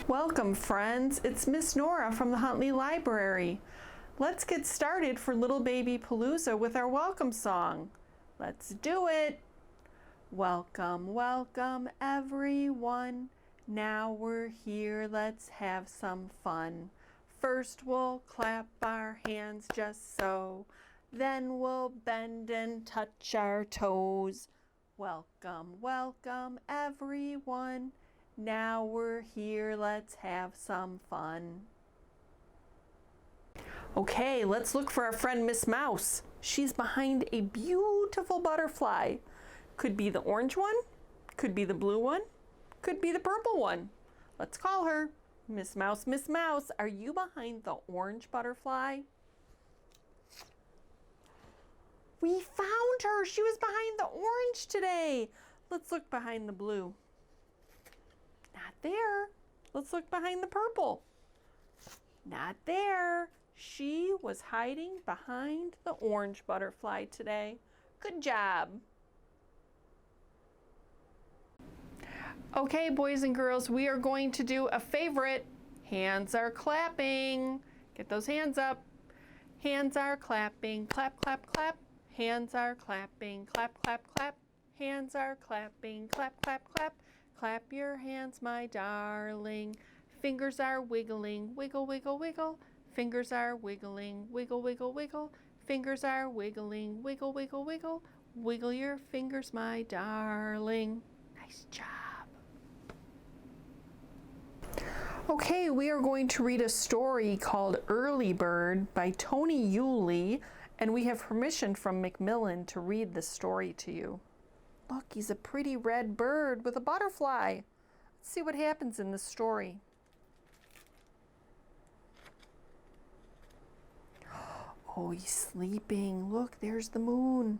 Welcome, friends. It's Miss Nora from the Huntley Library. Let's get started for Little Babyapalooza with our welcome song. Let's do it. Welcome, welcome, everyone. Now we're here, let's have some fun. First we'll clap our hands just so. Then we'll bend and touch our toes. Welcome, welcome, everyone. Now we're here, let's have some fun. Okay, let's look for our friend Miss Mouse. She's behind a beautiful butterfly. Could be the orange one, could be the blue one, could be the purple one. Let's call her. Miss Mouse, Miss Mouse, are you behind the orange butterfly? We found her. She was behind the orange today. Let's look behind the blue. Not there. Let's look behind the purple. Not there. She was hiding behind the orange butterfly today. Good job. Okay, boys and girls, we are going to do a favorite. Hands are clapping. Get those hands up. Hands are clapping. Clap, clap, clap. Hands are clapping. Clap, clap, clap. Hands are clapping. Clap, clap, clap. Clap your hands, my darling. Fingers are wiggling. Wiggle, wiggle, wiggle. Fingers are wiggling. Wiggle, wiggle, wiggle. Fingers are wiggling. Wiggle, wiggle, wiggle. Wiggle your fingers, my darling. Nice job. Okay, we are going to read a story called Early Bird by Tony Yulee, and we have permission from Macmillan to read the story to you. Look, he's a pretty red bird with a butterfly. Let's see what happens in the story. Oh, he's sleeping. Look, there's the moon.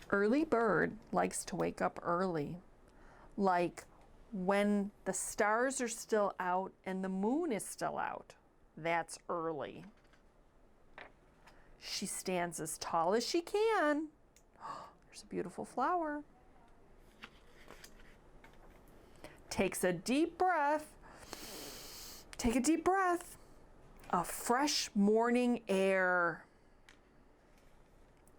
Early bird likes to wake up early, like when the stars are still out and the moon is still out. That's early. She stands as tall as she can. There's a beautiful flower. Takes a deep breath. Take a deep breath. A fresh morning air.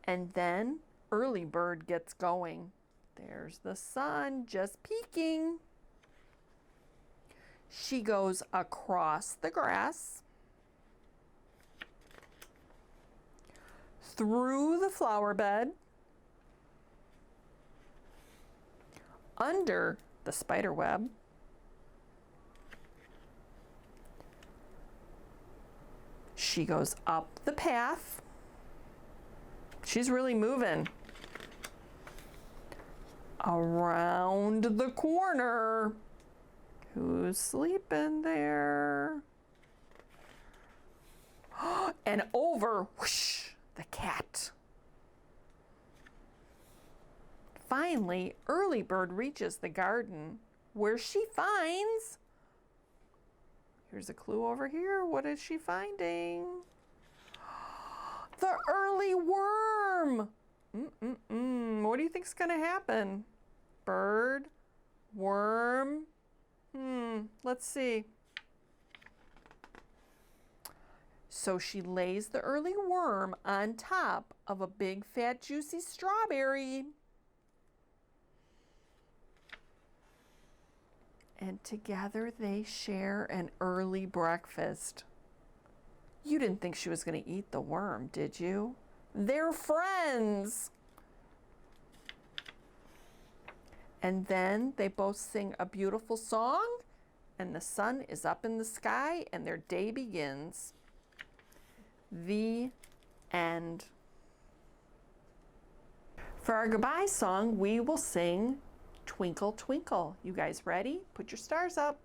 And then early bird gets going. There's the sun just peeking. She goes across the grass, through the flower bed, under the spider web, she goes up the path. She's really moving. Around the corner. Who's sleeping there? And over, whoosh, the cat. Finally, Early Bird reaches the garden where she finds, here's a clue over here, what is she finding? The early worm. What do you think's gonna happen? Bird, worm, let's see. So she lays the early worm on top of a big, fat, juicy strawberry. And together they share an early breakfast. You didn't think she was going to eat the worm, did you? They're friends. And then they both sing a beautiful song, and the sun is up in the sky, and their day begins. The end. For our goodbye song, we will sing Twinkle, Twinkle. You guys ready? Put your stars up.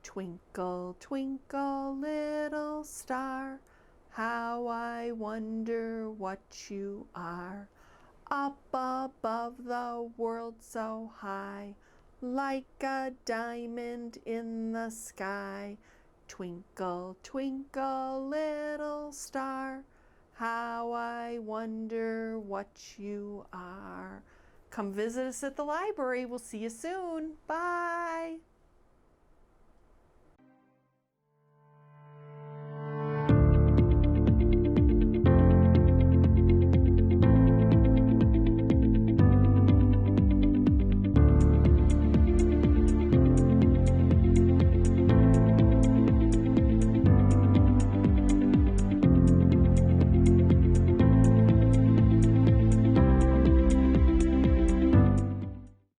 Twinkle, twinkle, little star, how I wonder what you are. Up above the world so high, like a diamond in the sky. Twinkle, twinkle, little star, how I wonder what you are. Come visit us at the library. We'll see you soon. Bye.